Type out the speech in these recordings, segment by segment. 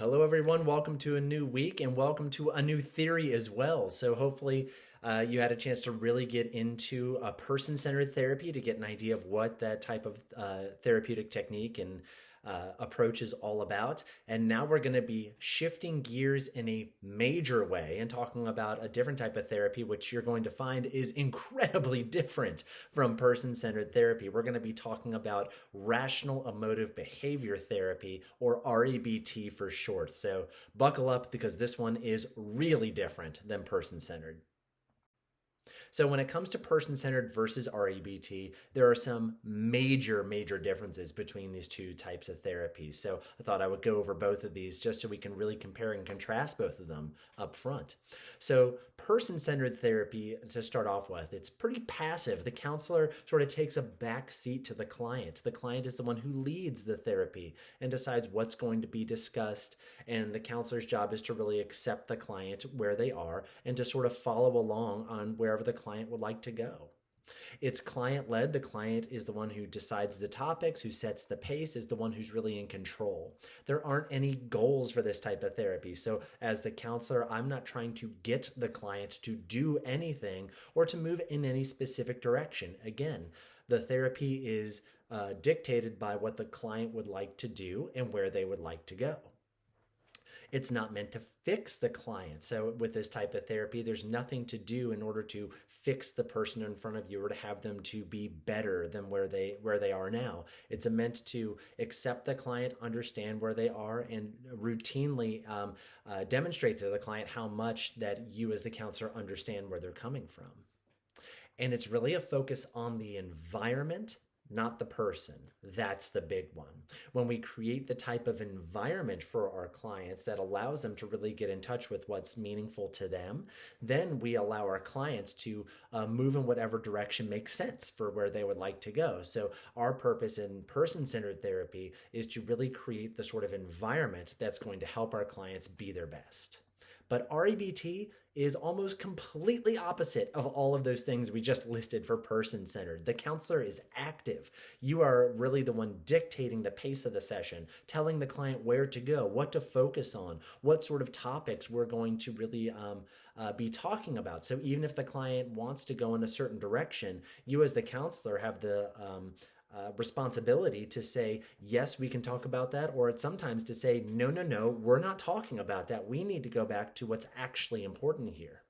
Hello, everyone. Welcome to a new week and welcome to a new theory as well. So, hopefully, you had a chance to really get into a person centered therapy to get an idea of what that type of therapeutic technique and approach is all about. And now we're going to be shifting gears in a major way and talking about a different type of therapy, which you're going to find is incredibly different from person centered therapy. We're going to be talking about rational emotive behavior therapy, or REBT for short. So buckle up because this one is really different than person centered. So when it comes to person-centered versus REBT, there are some major differences between these two types of therapies. So I thought I would go over both of these just so we can really compare and contrast both of them up front. So person-centered therapy, to start off with, it's pretty passive. The counselor sort of takes a back seat to the client. The client is the one who leads the therapy and decides what's going to be discussed, and the counselor's job is to really accept the client where they are and to sort of follow along on wherever the client would like to go. It's client led. The client is the one who decides the topics, who sets the pace, is the one who's really in control. There aren't any goals for this type of therapy. So, as the counselor, I'm not trying to get the client to do anything or to move in any specific direction. Again, the therapy is dictated by what the client would like to do and where they would like to go. It's not meant to fix the client. So with this type of therapy, there's nothing to do in order to fix the person in front of you or to have them to be better than where they are now. It's meant to accept the client, understand where they are, and routinely demonstrate to the client how much that you as the counselor understand where they're coming from. And it's really a focus on the environment, not the person. That's the big one. When we create the type of environment for our clients that allows them to really get in touch with what's meaningful to them, then we allow our clients to move in whatever direction makes sense for where they would like to go. So, our purpose in person centered therapy is to really create the sort of environment that's going to help our clients be their best. But REBT is almost completely opposite of all of those things we just listed for person centered. The counselor is active. You are really the one dictating the pace of the session, telling the client where to go, what to focus on, what sort of topics we're going to really be talking about. So even if the client wants to go in a certain direction, you as the counselor have the responsibility to say, yes, we can talk about that, or it's sometimes to say, no, we're not talking about that. We need to go back to what's actually important here.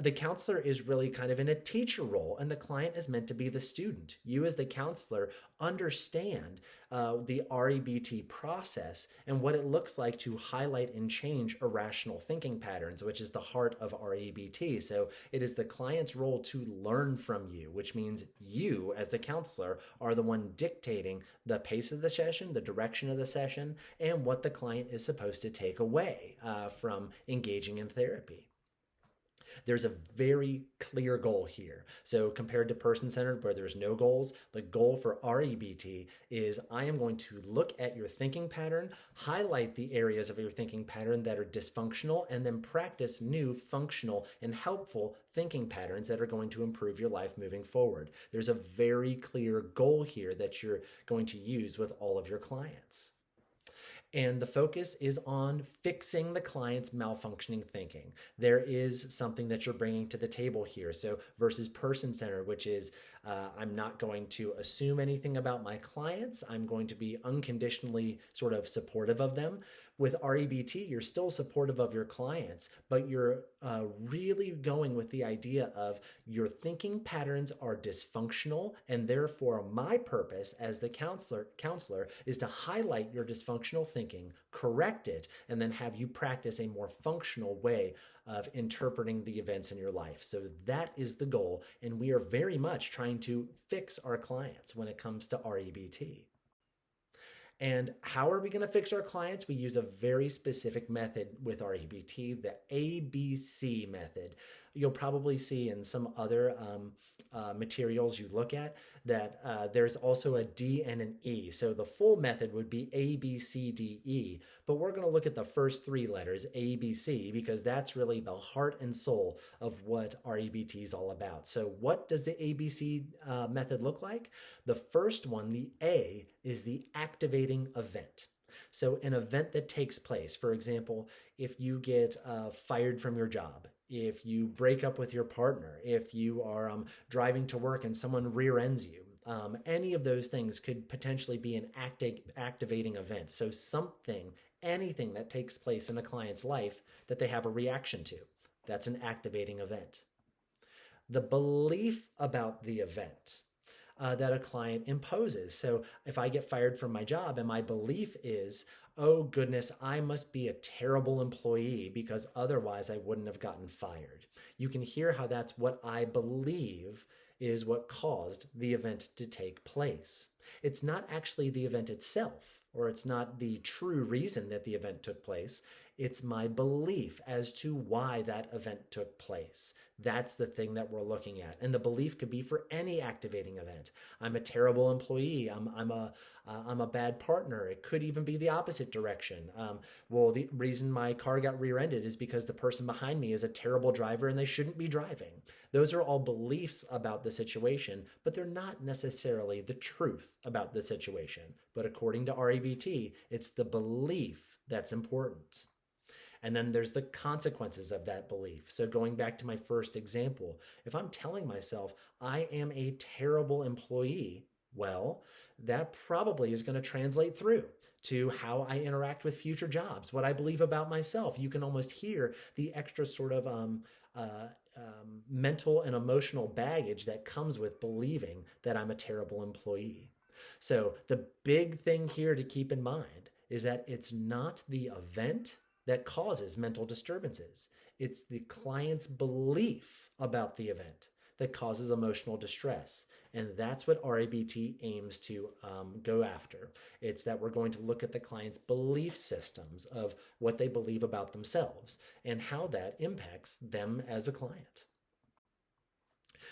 The counselor is really kind of in a teacher role, and the client is meant to be the student. You, as the counselor, understand the REBT process and what it looks like to highlight and change irrational thinking patterns, which is the heart of REBT. So it is the client's role to learn from you, which means you, as the counselor, are the one dictating the pace of the session, the direction of the session, and what the client is supposed to take away from engaging in therapy. There's a very clear goal here. So compared to person-centered where there's no goals, the goal for REBT is I am going to look at your thinking pattern, highlight the areas of your thinking pattern that are dysfunctional, and then practice new functional and helpful thinking patterns that are going to improve your life moving forward. There's a very clear goal here that you're going to use with all of your clients. And the focus is on fixing the client's malfunctioning thinking. There is something that you're bringing to the table here. So, versus person centered, which is I'm not going to assume anything about my clients. I'm going to be unconditionally sort of supportive of them. With REBT, you're still supportive of your clients, but you're really going with the idea of your thinking patterns are dysfunctional, and therefore my purpose as the counselor is to highlight your dysfunctional thinking, correct it, and then have you practice a more functional way of interpreting the events in your life. So that is the goal, and we are very much trying to fix our clients when it comes to REBT. And how are we going to fix our clients? We use a very specific method with our EBT, the ABC method. You'll probably see in some other materials you look at that there's also a D and an E. So the full method would be A, B, C, D, E. But we're going to look at the first three letters, A, B, C, because that's really the heart and soul of what our EBT is all about. So what does the ABC method look like? The first one, the A, is the activating event. So, an event that takes place, for example, if you get fired from your job, if you break up with your partner, if you are driving to work and someone rear ends you, any of those things could potentially be an activating event. So, anything that takes place in a client's life that they have a reaction to, that's an activating event. The belief about the event that a client imposes. So if I get fired from my job and my belief is, oh goodness, I must be a terrible employee because otherwise I wouldn't have gotten fired. You can hear how that's what I believe is what caused the event to take place. It's not actually the event itself, or it's not the true reason that the event took place. It's my belief as to why that event took place. That's the thing that we're looking at. And the belief could be for any activating event. I'm a terrible employee. I'm a bad partner. It could even be the opposite direction. Well, the reason my car got rear-ended is because the person behind me is a terrible driver and they shouldn't be driving. Those are all beliefs about the situation, but they're not necessarily the truth about the situation. But according to REBT, it's the belief that's important. And then there's the consequences of that belief. So going back to my first example, if I'm telling myself I am a terrible employee, well, that probably is going to translate through to how I interact with future jobs, what I believe about myself. You can almost hear the extra sort of mental and emotional baggage that comes with believing that I'm a terrible employee. So the big thing here to keep in mind is that it's not the event that causes mental disturbances. It's the client's belief about the event that causes emotional distress. And that's what RABT aims to go after. It's that we're going to look at the client's belief systems of what they believe about themselves and how that impacts them as a client.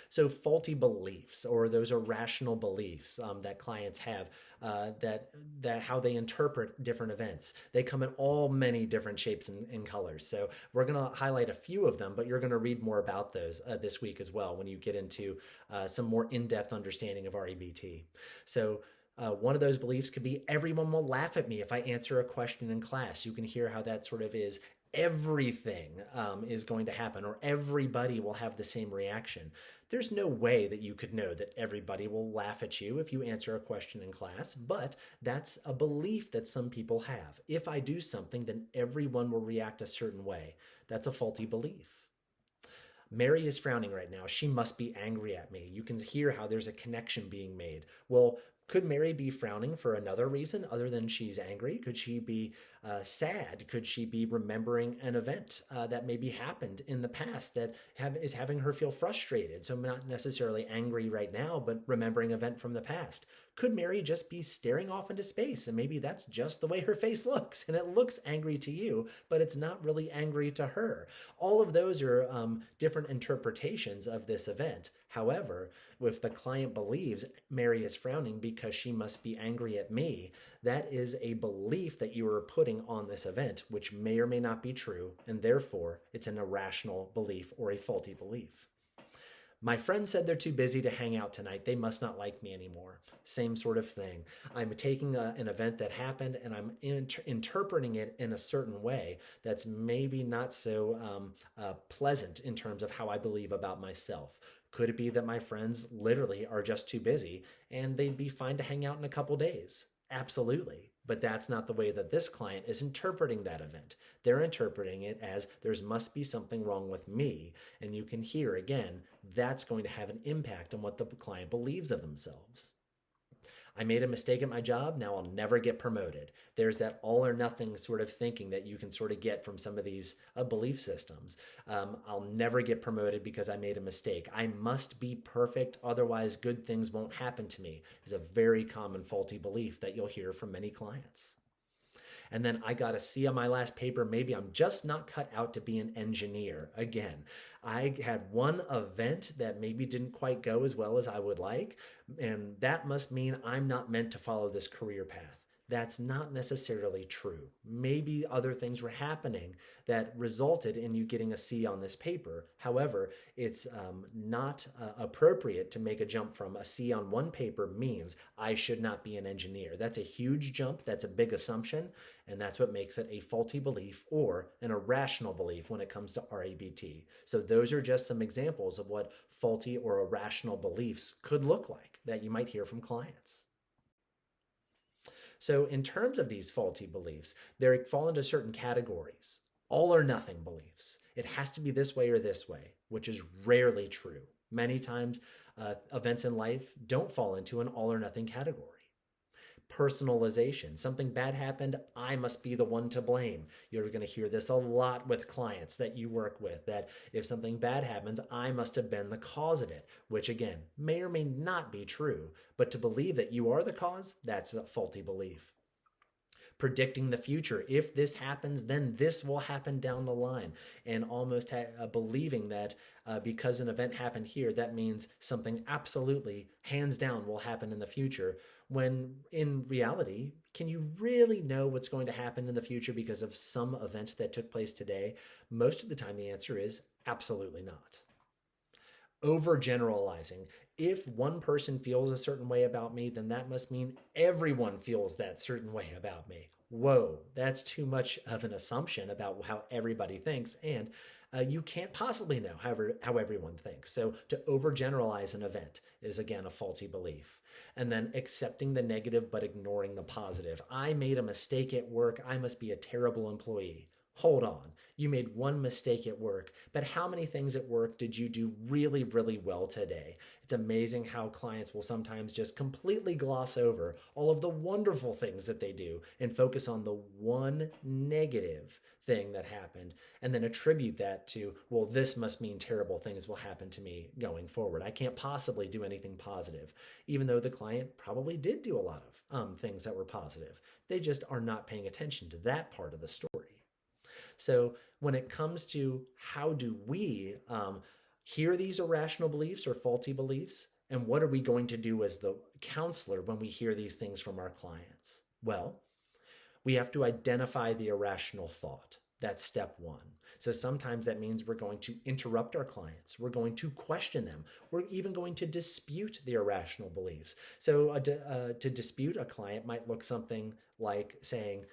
So faulty beliefs or those irrational beliefs that clients have, that how they interpret different events. They come in all many different shapes and colors. So we're going to highlight a few of them, but you're going to read more about those this week as well when you get into some more in-depth understanding of REBT. So one of those beliefs could be everyone will laugh at me if I answer a question in class. You can hear how that sort of is everything is going to happen or everybody will have the same reaction. There's no way that you could know that everybody will laugh at you if you answer a question in class, but that's a belief that some people have. If I do something, then everyone will react a certain way. That's a faulty belief. Mary is frowning right now. She must be angry at me. You can hear how there's a connection being made. Well, could Mary be frowning for another reason other than she's angry? Could she be sad? Could she be remembering an event that maybe happened in the past that is having her feel frustrated? So not necessarily angry right now, but remembering an event from the past. Could Mary just be staring off into space and maybe that's just the way her face looks and it looks angry to you, but it's not really angry to her? All of those are different interpretations of this event. However, if the client believes Mary is frowning because she must be angry at me, that is a belief that you are putting on this event, which may or may not be true, and therefore it's an irrational belief or a faulty belief. My friend said they're too busy to hang out tonight. They must not like me anymore. Same sort of thing. I'm taking an event that happened and I'm interpreting it in a certain way that's maybe not so pleasant in terms of how I believe about myself. Could it be that my friends literally are just too busy and they'd be fine to hang out in a couple days? Absolutely. But that's not the way that this client is interpreting that event. They're interpreting it as there must be something wrong with me. And you can hear again, that's going to have an impact on what the client believes of themselves. I made a mistake at my job, now I'll never get promoted. There's that all or nothing sort of thinking that you can sort of get from some of these belief systems. I'll never get promoted because I made a mistake. I must be perfect, otherwise good things won't happen to me, is a very common faulty belief that you'll hear from many clients. And then I got a C on my last paper. Maybe I'm just not cut out to be an engineer. Again, I had one event that maybe didn't quite go as well as I would like, and that must mean I'm not meant to follow this career path. That's not necessarily true. Maybe other things were happening that resulted in you getting a C on this paper. However, it's not appropriate to make a jump from a C on one paper means I should not be an engineer. That's a huge jump. That's a big assumption. And that's what makes it a faulty belief or an irrational belief when it comes to RABT. So, those are just some examples of what faulty or irrational beliefs could look like that you might hear from clients. So, in terms of these faulty beliefs, they fall into certain categories. All or nothing beliefs. It has to be this way or this way, which is rarely true. Many times, events in life don't fall into an all or nothing category. Personalization. Something bad happened, I must be the one to blame. You're going to hear this a lot with clients that you work with, that if something bad happens, I must have been the cause of it, which again, may or may not be true. But to believe that you are the cause, that's a faulty belief. Predicting the future. If this happens, then this will happen down the line. And almost believing that because an event happened here, that means something absolutely, hands down, will happen in the future. When in reality, can you really know what's going to happen in the future because of some event that took place today? Most of the time, the answer is absolutely not. Overgeneralizing. If one person feels a certain way about me, then that must mean everyone feels that certain way about me. Whoa, that's too much of an assumption about how everybody thinks, and you can't possibly know how everyone thinks. So to overgeneralize an event is again a faulty belief. And then accepting the negative but ignoring the positive. I made a mistake at work. I must be a terrible employee. Hold on. You made one mistake at work, but how many things at work did you do really, really well today? It's amazing how clients will sometimes just completely gloss over all of the wonderful things that they do and focus on the one negative thing that happened and then attribute that to, well, this must mean terrible things will happen to me going forward. I can't possibly do anything positive, even though the client probably did do a lot of things that were positive. They just are not paying attention to that part of the story. So when it comes to how do we hear these irrational beliefs or faulty beliefs, and what are we going to do as the counselor when we hear these things from our clients? Well, we have to identify the irrational thought. That's step one. So sometimes that means we're going to interrupt our clients. We're going to question them. We're even going to dispute the irrational beliefs. So to dispute a client might look something like saying,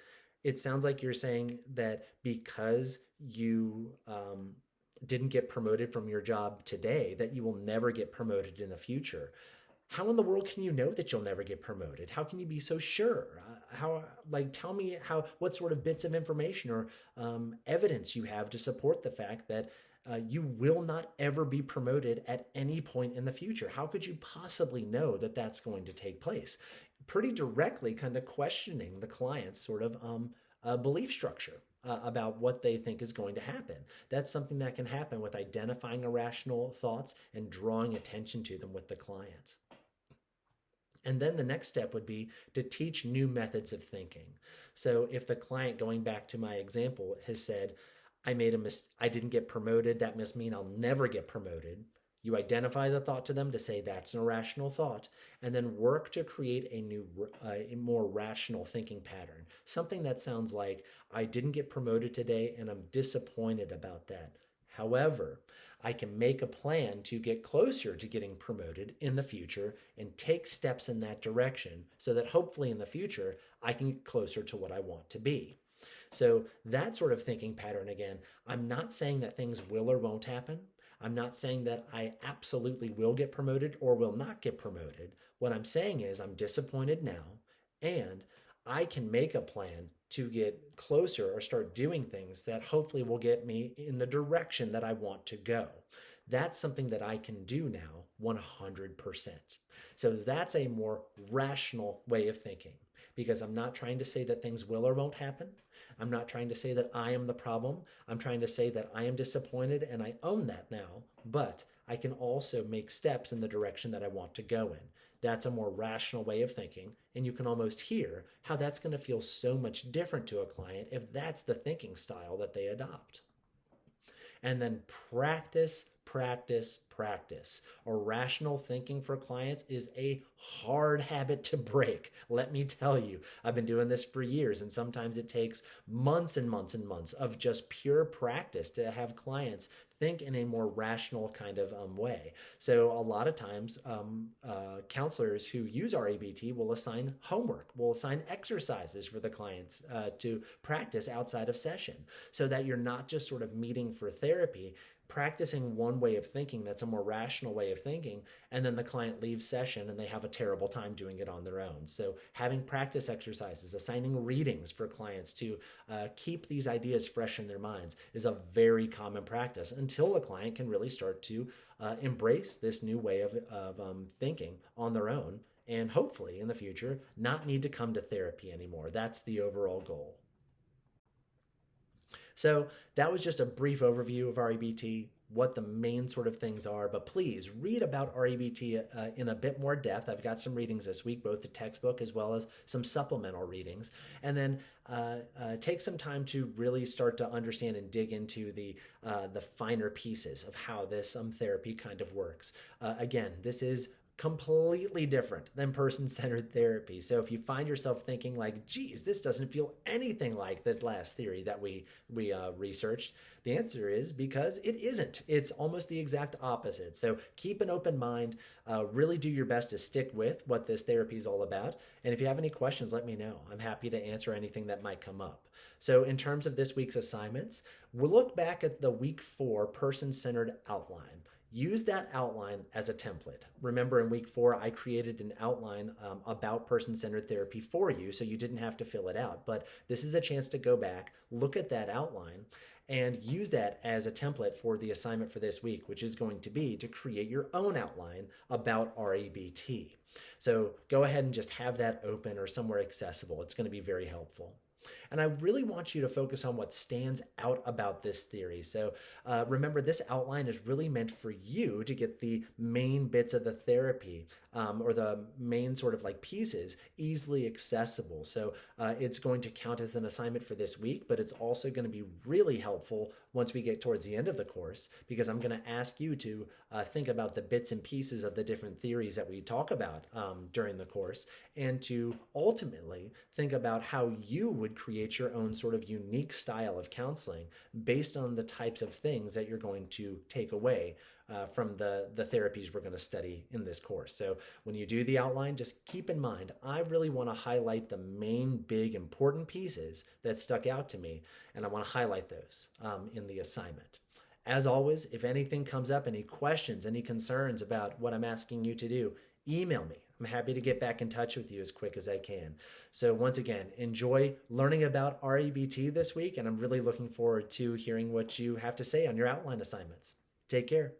it sounds like you're saying that because you didn't get promoted from your job today, that you will never get promoted in the future. How in the world can you know that you'll never get promoted? How can you be so sure? Tell me what sort of bits of information or evidence you have to support the fact that you will not ever be promoted at any point in the future. How could you possibly know that that's going to take place? Pretty directly kind of questioning the client's sort of belief structure about what they think is going to happen. That's something that can happen with identifying irrational thoughts and drawing attention to them with the client. And then the next step would be to teach new methods of thinking. So if the client, going back to my example, has said, I didn't get promoted, that must mean I'll never get promoted. You identify the thought to them to say that's an irrational thought, and then work to create a more rational thinking pattern. Something that sounds like, I didn't get promoted today and I'm disappointed about that. However, I can make a plan to get closer to getting promoted in the future and take steps in that direction so that hopefully in the future I can get closer to what I want to be. So that sort of thinking pattern, again, I'm not saying that things will or won't happen. I'm not saying that I absolutely will get promoted or will not get promoted. What I'm saying is I'm disappointed now, and I can make a plan to get closer or start doing things that hopefully will get me in the direction that I want to go. That's something that I can do now 100%. So that's a more rational way of thinking, because I'm not trying to say that things will or won't happen. I'm not trying to say that I am the problem. I'm trying to say that I am disappointed and I own that now, but I can also make steps in the direction that I want to go in. That's a more rational way of thinking, and you can almost hear how that's going to feel so much different to a client if that's the thinking style that they adopt. And then practice, practice, practice. Or rational thinking for clients is a hard habit to break. Let me tell you, I've been doing this for years, and sometimes it takes months and months and months of just pure practice to have clients think in a more rational kind of way. So a lot of times, counselors who use REBT will assign homework, will assign exercises for the clients to practice outside of session, so that you're not just sort of meeting for therapy, practicing one way of thinking that's a more rational way of thinking, and then the client leaves session and they have a terrible time doing it on their own. So having practice exercises, assigning readings for clients to keep these ideas fresh in their minds is a very common practice until the client can really start to embrace this new way of thinking on their own, and hopefully in the future not need to come to therapy anymore. That's the overall goal. So that was just a brief overview of REBT, what the main sort of things are. But please read about REBT in a bit more depth. I've got some readings this week, both the textbook as well as some supplemental readings. And then take some time to really start to understand and dig into the finer pieces of how this therapy kind of works. Again, this is completely different than person-centered therapy. So if you find yourself thinking like, geez, this doesn't feel anything like the last theory that we researched, the answer is because it isn't. It's almost the exact opposite. So keep an open mind, really do your best to stick with what this therapy is all about. And if you have any questions, let me know. I'm happy to answer anything that might come up. So in terms of this week's assignments, we'll look back at the week 4 person-centered outline. Use that outline as a template. Remember, in week 4, I created an outline about person-centered therapy for you, so you didn't have to fill it out. But this is a chance to go back, look at that outline, and use that as a template for the assignment for this week, which is going to be to create your own outline about REBT. So go ahead and just have that open or somewhere accessible. It's going to be very helpful. And I really want you to focus on what stands out about this theory. So remember, this outline is really meant for you to get the main bits of the therapy or the main sort of like pieces easily accessible. So it's going to count as an assignment for this week, but it's also going to be really helpful once we get towards the end of the course, because I'm going to ask you to think about the bits and pieces of the different theories that we talk about during the course, and to ultimately think about how you would create your own sort of unique style of counseling based on the types of things that you're going to take away from the therapies we're going to study in this course. So when you do the outline, just keep in mind, I really want to highlight the main, big, important pieces that stuck out to me, and I want to highlight those in the assignment. As always, if anything comes up, any questions, any concerns about what I'm asking you to do, email me. I'm happy to get back in touch with you as quick as I can. So once again, enjoy learning about REBT this week, and I'm really looking forward to hearing what you have to say on your outline assignments. Take care.